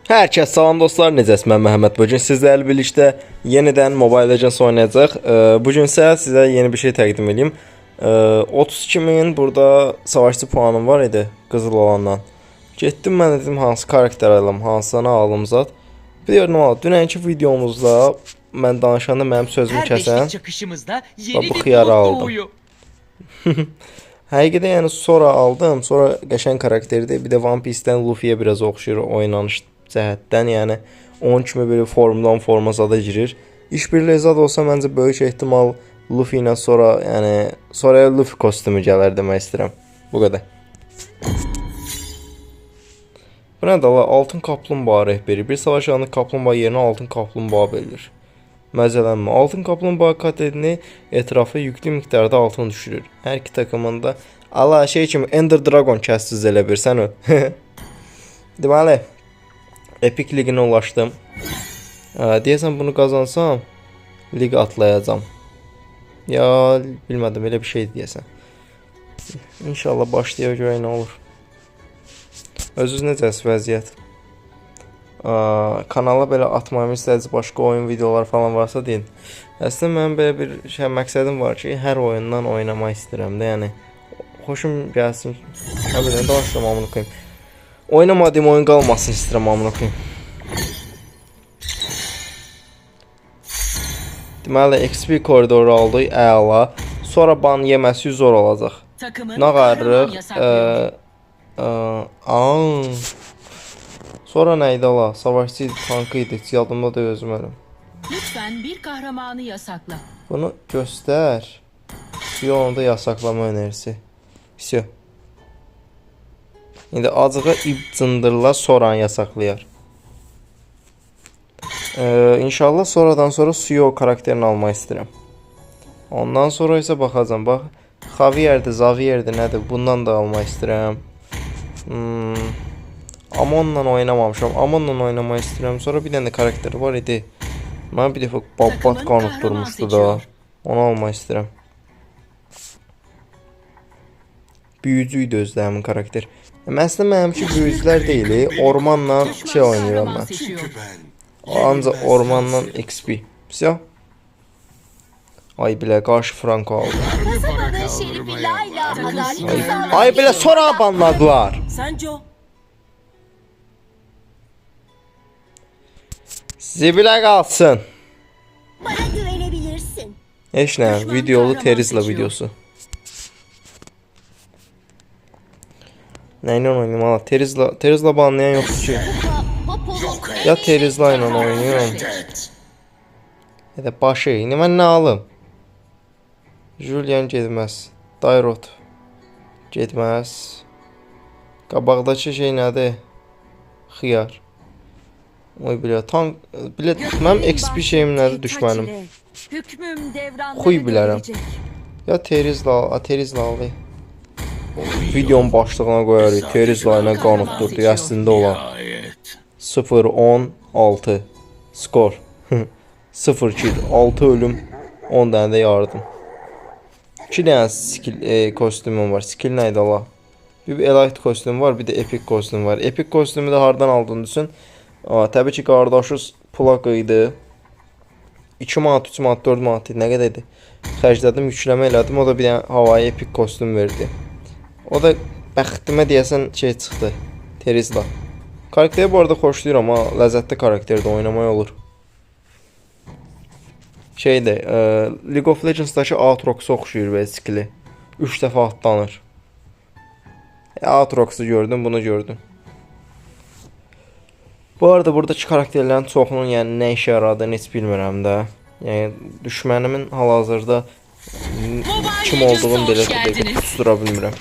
Hər kəs salam dostlar, necəsiz? Mən Məhəmməd. Bugün sizlərlə birlikdə yenidən Mobile Legends oynayacaq. Bugün isə sizə yeni bir şey təqdim edeyim. 32.000 burada savaşçı puanım var idi qızıl olandan. Getdim mən dedim hansı karakter alım, hansını alım zat. Bir gördüm o dünənki videomuzda mən danışanda mənim sözümü kəsən bu xiyarı aldım. Həqiqətən yəni sonra aldım. Sonra qəşəng karakterdir. Bir də One Piece-dən Luffy-yə biraz oxşayır oynanış cəhətdən, yəni onun kimi belə formdan forma zada girir. İşbirliyi zad olsa məncə böyük ehtimal Luffy ilə sonra, yəni sonraya Luffy kostyumu gələr demək istəyirəm. Bu qədər. Bu nədir Allah? Altın kaplumbağa rəhbəri. Bir savaş anı kaplumbağa yerinə altın kaplumbağa verilir. Məzələnmə. Altın kaplumbağa katerini etrafı yüklü miqdarda altın düşürür. Hər iki takımında Allah şey kimi Ender Dragon kəssiz elə bir sən o. Deməli Epic liginə ulaşdım. Deyəsən bunu qazansam lig atlayacağam. Ya bilmədim elə bir şey deyəsən. İnşallah başlayaq görək nə olur. Özünüz necəsiz vəziyyət? Kanala belə atmamı istədiniz başqa oyun videolar falan varsa deyin. Əslində mənim belə bir şey məqsədim var ki, hər oyundan oynamaq istəyirəm də, yəni xoşum gəlsin. Həmin danışıram amına koyayım. Oynamadığım oyun qalmasın istəyirəm amına koyayım. Deməli XP koridoru aldıq, əla. Sonra ban yeməsi zor olacaq. Nə qarırıq? Sonra neydi ola? Savaşçı tankıydı. Yadımda da özüm. Lütfen bir kahramanı yasakla. Bunu göster. Onu da yasaklama önerisi. Всё. İndi acığa ip cındırla soran yasaklayar. İnşallah sonradan sonra Suyo karakterini almaq istəyirəm. Ondan sonra isə baxacağam. Bax, Javier'dir, Zavier'dir, nədir? Bundan da almaq istəyirəm. Amonla oynamamışam. Amonla oynamaq istəyirəm. Sonra bir dənə karakteri var idi. Mən bir dəfə Babbat qanıb durmuşdu da. Onu almaq istəyirəm. Büyücü idi özdə həmin karakter. Əslində mənimki büyücülər deyil. Ormanla şey oynayıram mən. Ancaq ormanla XP. Всё. Ay bilə qarşı Franco aldı. Ay bilə sonra banladılar. Sancho. Zibilə qalsın. Bana güvenebilirsin. Heç nə, videolu Terizla videosu. Nəylə oynayayım hala? Terizla banlayan yoxdur ki. Ya Terizla ilə oynayıyorum. Ya da başı. İndi mən nə alım? Julian getməz. Dairot getməz. Qabaqdakı şey nədir? Xiyar. Oy bilə, tank, bilə, mənim XP şeyim nədir düşmənim? Xuy bilərəm. Ya Terizla al. Videonun başlığına qoyarıq. Terizla ilə qanıqdurdu, əslində olan. 0-10-6 skor. 0 kill, 6 ölüm, 10 dənə də yardım. 2 dənə skill kostyumum var. Skill nə idi Allah? Bir elite kostyum var, bir də epic kostyum var. Epic kostyumu da hardan aldığını düşün. Təbii ki, qardaşız plak idi. 2 manat, 3 manat, 4 manat idi. Nə qədər idi? Xərclədim, yükləmə elədim. O da bir dənə havaya epic kostyum verdi. O da bəxtimə deyəsən şey çıxdı. Terizla. Karakteri bu arada xoşlayıram ha. Ləzzətli karakterdə oynamaq olur. Şeydə, League of Legends-dakı Aatrox'a oxşuyur və skilli. 3 dəfə atlanır. Aatrox'u gördüm, bunu gördüm. Bu arada buradakı karakterlərin çoxunun yəni nə işə yaradığını heç bilmirəm də. Yəni düşmənimin hal-hazırda kim olduğunu belə tuttura bilmirəm.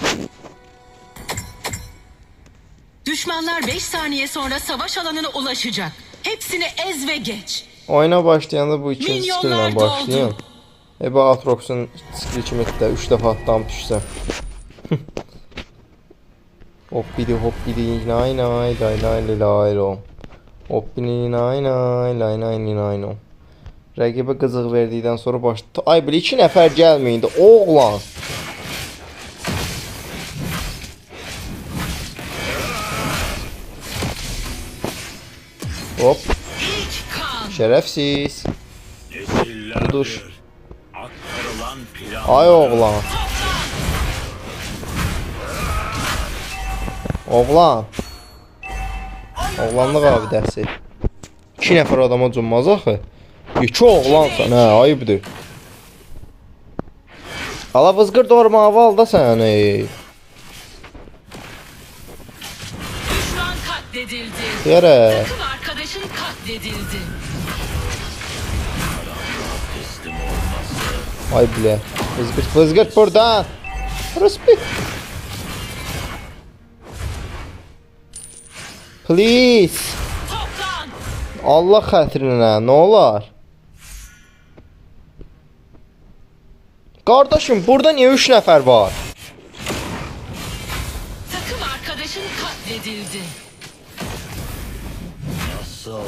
Düşmanlar 5 saniye sonra savaş alanına ulaşacak. Hepsini ez ve geç. Oyuna başlayanda bu ikinci skilllə başlayın. Bu Aatrox'un skilli kimi də 3 dəfə atlanıb düşsə. Hop bidi nay nay lay lay lay lo. Hop bidi nay nay lay nay lay lo. Rəqibə qızıq verdikdən sonra başladı. Ay bir 2 nəfər gəlməyindi. Oğlan. Hop. İlk kan. Şerefsiz. Dur. Aktarılan plan. Ay oğlan. Oğlan. Oğlanlıq abidəsi. 2 nəfər adama cunmaz axı. 2 oğlansan, hə, ayıbdır. Ala vızqır doğurmağı al da səni. Düşman katledildi. Yere. Takım arkadaşın katledildi. Ay bilə. Vızqırt, vızqırt buradan. Respect. Please. Toplan. Allah xətrinə, nə olar? Qardaşım, burada niyə 3 nəfər var? Takım arkadaşın katledildi. Nasıl?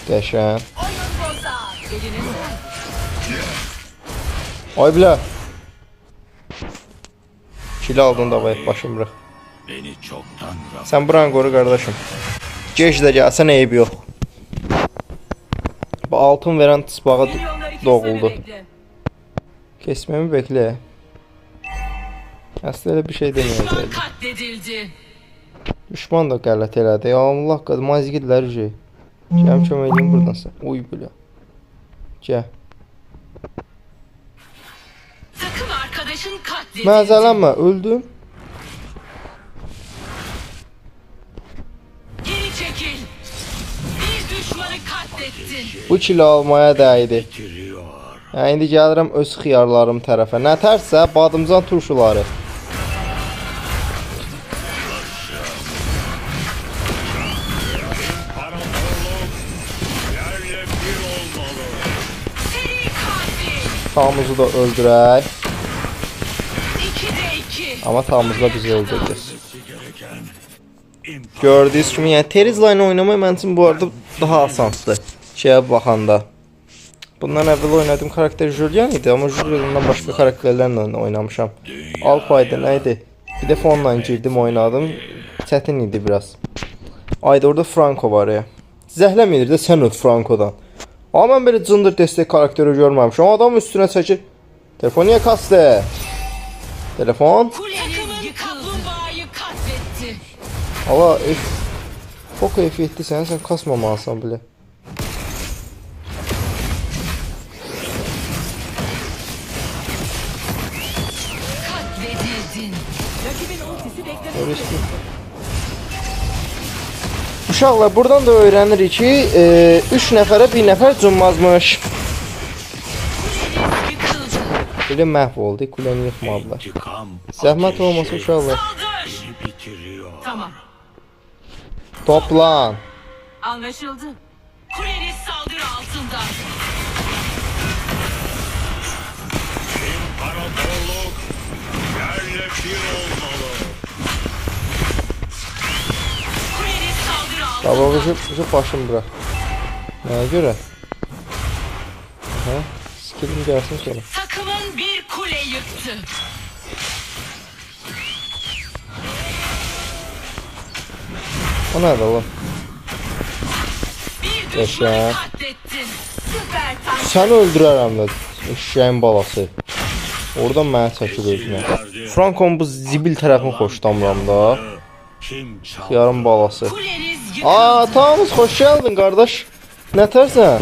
Qəşəng. Elinin Ay bilə. Kili aldın da vay başımırıq. Beni çoktan Sən buranı qoru qardaşım. Gec də gəlsən eybi yox. Bu altın verən tısbağa doğuldu. Kesmemi beklə. Əslində elə bir şey düşman deməyəcək. katledildi. Düşman da qələt elədi. Ya Allah qadı mazgidlər şey. Gəl kömək edeyim buradan sən. Uy bilə. Gəl. Takım arkadaşın katledildi. Məzələnmə, öldüm. Geri çekil. Bir düşmanı katlettin. Bu kilo almaya dəydi. bitiriyor. Ya indi gəlirəm öz xiyarlarım tərəfə. Nə tərsə badımcan turşuları. İmparatorluk yerle bir olmalı. Seri katil. Tamızı da öldürək. 2'de 2. Amma Tamız da bizi öldürdü. Gereken Gördüyünüz kimi, yəni Terizla ilə oynamaq mənim üçün bu arada daha asandır. Şeyə baxanda. Bundan əvvəl oynadığım karakter Julian idi, amma Julian'dan başqa karakterlərlə oynamışam. Alpaydı, nə idi? Bir dəfə onunla girdim, oynadım. Çətin idi biraz. Ayda orada Franco var ya. Zəhləmir də sən öt Franco'dan. Amma mən belə cındır destek karakteri görməmişəm. Adam üstünə çəkir. Telefon niyə kastı? Telefon? Kuleniz kaplumbağayı katletti. Allah Fok F7 sən kasmamalısan bile. Katledildin. Uşaqlar buradan da öyrənirik ki 3 nəfərə 1 nəfər cunmazmış. Yıkıldı. Belə məhv oldu, kuləni yıxmadılar. intikam Zəhmət ateşi olmasa uşaqlar. Saldır. beni bitiriyor. Tamam. Toplan. Anlaşıldı. Kuleniz saldırı altında. İmparatorluk yerle bir olmalı. Kuleniz saldırı altında. Baba başım bırak. Nəyə görə? Hə? Skillim gəlsin sonra. Takımın bir kule yıktı. O nədir oğlum? Bir Yaşa. düşmanı katlettin. Süper tank. Səni öldürərəm də. Eşşəyin balası. Oradan mənə çəkir özünə. Frankon bu zibil tərəfini xoşlamıram da. Kim çaldı? Yarım balası. Kuleniz yıkıldı. Aa, Tamız xoş gəldin qardaş. Nə tərsən?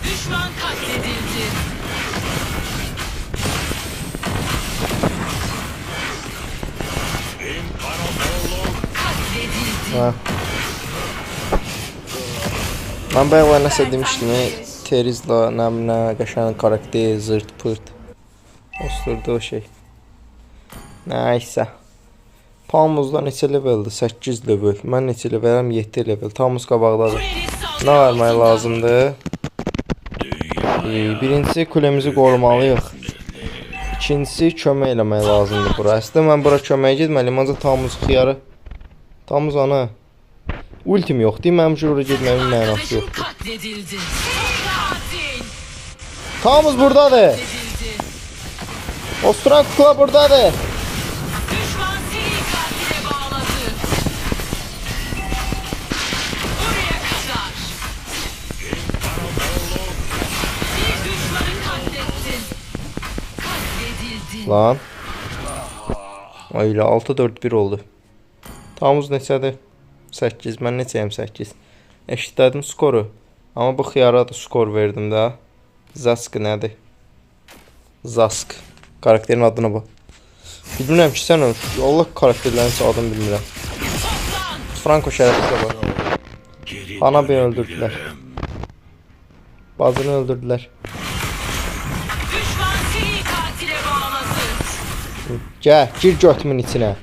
Düşman katledildi. Katledildi. Hə. Mən bayaq nəsə demişdim, Terizla nə qəşəng karakter, zırt pırt. Osturdu o şey. Nəysə. Tamuzda neçə leveldir? 8 level. Mən neçə leveləm? 7 level. Tamuz qabaqdadır. Kuleniz saldırı Nə vermək altında. lazımdır? Birincisi kulemizi qorumalıyıq. İkincisi kömək eləmək lazımdır bura. Əslində mən bura köməyə getməliyim, ancaq Tamuz xiyarı. Tamuz ana. Ultim yoxdur, mənim üçün oraya getməyin mənası Arkadaşın yoxdur. katledildi. Seri katil. Tamuz buradadır. Katledildi. Ostrakla buradadır. Düşman seri katile bağladı. Buraya kadar. Bir düşmanı katlettin. Katledildin. Lan. Öyle 6-4-1 oldu. Tamuz neçədir? 8. Mən neçəyəm 8. Eşitlədim skoru. Amma bu xiyara da skor verdim də. Zask nədir? Zask. Karakterin adına bax. Bilmirəm ki sən Allah karakterlərin adını bilmirəm. Franco şərəfdə var. Geri Ana beni dönebilirim. öldürdülər. Bazını öldürdülər. Düşman seri katile bağladı. Gəl, gir götümün içinə.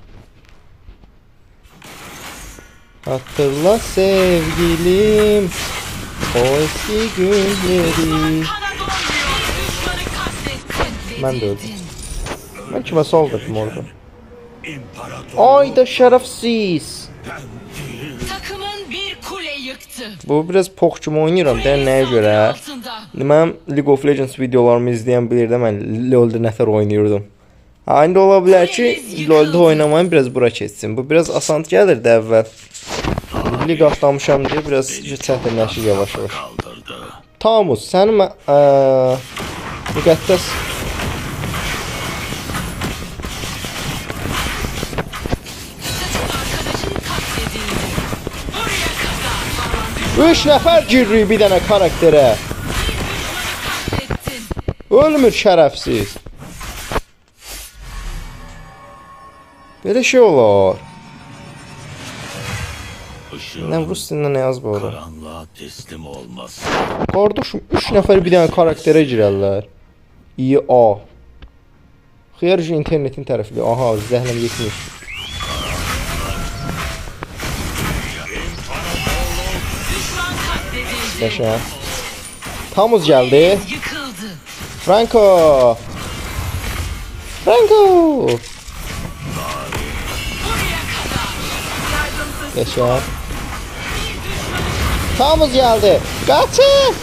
Hatırla sevgilim o eski günleri. Kana donmuyor. Düşmanı katlettin. Ben de öldüm. Ben kime saldırdım orada? İmparator Ayda şərəfsiz. Takımın bir kule yıktı. Bu biraz pok kimi oynayıram da nəyə görə? Altında. Mən League of Legends videolarımı izləyən bilir də mən LoL-da nətər oynayırdım. Ha, indi ola bilər ki LoL-da oynamayım biraz bura keçsin. Bu biraz asan gəlir də əvvəl. Lig atlamışam deyə biraz çətinləşir yavaş-yavaş. kaldırdı. Tamuz, sənin müqəddəs Arkadaşın katledildi. Buraya kadar. 3 nəfər giririk bir dənə karakterə. Katlettin. Ölmür şərəfsiz. Belə şey olar. Işığın Nə rus dilində nə yaz bu ora? karanlığa teslim olması. Qardaşım 3 nəfər bir dənə karakterə girərlər. İA. Xeyirci internetin tərəfidir. Aha, zəhləm yetmiş. Düşman katledildi. Qəşəng. Tamuz gəldi. Yıkıldı. Franco. Franco. Buraya kadar. Qəşəng. Tamuz gəldi. Qaçın.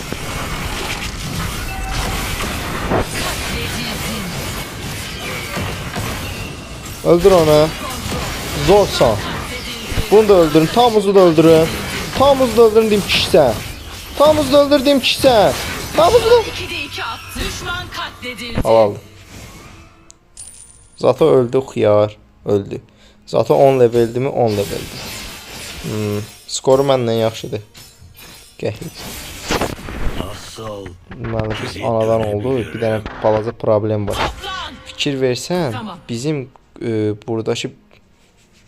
Katledildin. Öldür onu. Zorsan. Bunu da öldürün. Tamuz'u da öldürün. Tamuz'u da öldürün diyeyim kişisen. Tamuz'u da öldür diyeyim kişisen. Tamuz'u da... 2'de 2 attı. Düşman katledildi. Al. Zato öldü xiyar. Öldü. Zato 10 leveldi mi? 10 leveldi. Skoru məndən yaxşıdır. Gəlir. Nasıl? Deməli biz anadan oldu. Bir dənə balaca problem var. Toplan. Fikir versən, Tamam. bizim buradakı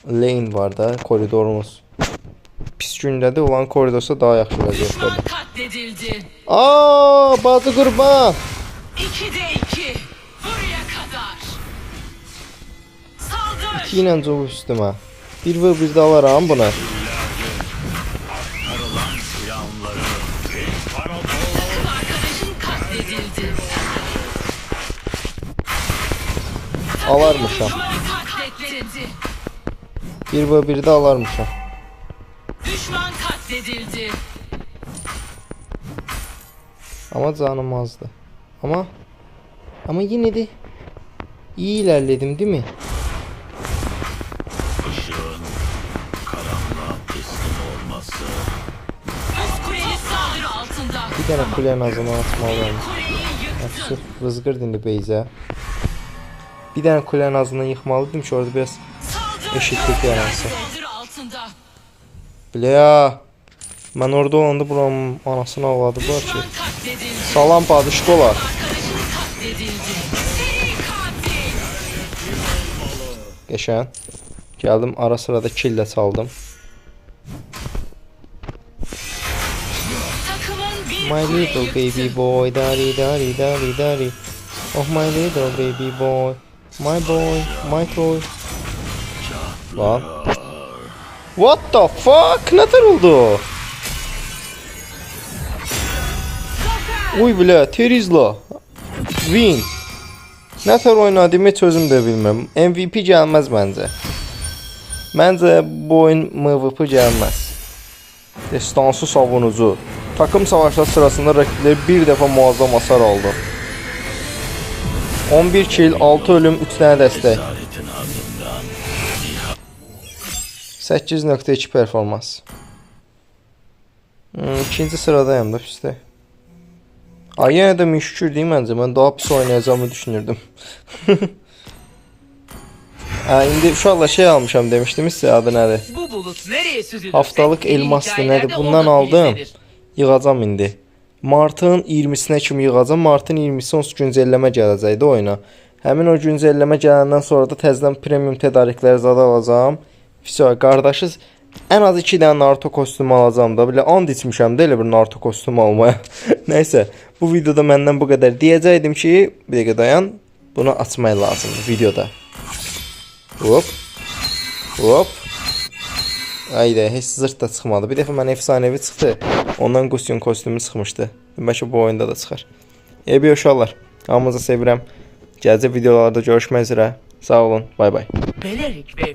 lane var da, koridorumuz. Pis gündədir olan koridorsa daha yaxşı vəziyyətdədir. Düşman katledildi. Aa, bacı qurban. 2'de 2. Buraya kadar. Saldır. İki cevap üstümə. 1v1'də alaram bunu. Planları. Arkadaşın katledildi. Alarmışam. Düşman katledildi. 1v1'də alarmışam. Düşman katledildi. Ama canım azdı. Ama yine de iyi ilerledim değil mi? Işığın karanlığa teslim olması. Üst kuleniz saldırı altında. Bir tane kulenin ağzına atmalıyım. Kuleyi yıktı. Sırf rızgır dindi Beyza. Bir tane kulenin ağzından yıkmalıydım ki orada biraz Saldır. eşitlik yaransın. Saldırı altında. Bile ya. Ben orada olanda buranın anasını avladı bu ki. Düşman katledildi. Salam padişkolar. Arkadaşın katledildi. Seri katil. Geçen. Geldim ara sırada kill de çaldım. Takımın bir My kule little yıktı. baby boy, daddy daddy daddy daddy. Oh my little baby boy, my boy, my toy. Lan. What the fuck? Neler oldu? Uy bile, Terizla. Win. Neler oynadığımı heç özüm də bilmem. MVP gəlməz məncə. Məncə bu oyun MVP gəlməz. Destansı savunucu. Takım savaşları sırasında rakipleri bir defa muazzam hasar aldı. 11 kill, 6 ölüm, 3 dənə dəstək. Cesaretin ardından 8.2 performans. İkinci sıradayım da pisdə. Ay, yenə də müşkür deyim məncə. Mən daha pis oynayacağımı düşünürdüm. İndi uşaqla şey almışam demişdim sizə, adı nədir? Bu bulut nereye süzülürse Haftalık elmaslı hikayelerde nədir? Bundan onun aldım. izidir. Yığacam indi. Martın 20-sinə kimi yığacam. Martın 20-si onsuz güncəlləmə gələcəkdi oyuna. Həmin o güncəlləmə gələndən sonra da təzədən premium tədarikləri zad alacağam. Fiso, qardaşız ən az 2 dənə Naruto kostyumu alacağam da. Belə and içmişəm də elə bir Naruto kostyumu almaya. Nəysə, bu videoda məndən bu qədər. Deyəcəydim ki, bir dəqiqə dayan. Bunu açmaq lazımdır videoda. Hop. Hop. Ayda, heç zırt da çıxmadı. Bir dəfə mən efsanevi çıxdı. Ondan Gusion kostyumu çıxmışdı. Bəlkə bu oyunda da çıxar. Bir uşaqlar, hamınızı sevirəm. Gələcək videolarda görüşmək üzrə. Sağ olun. Bay bay. Belerik ve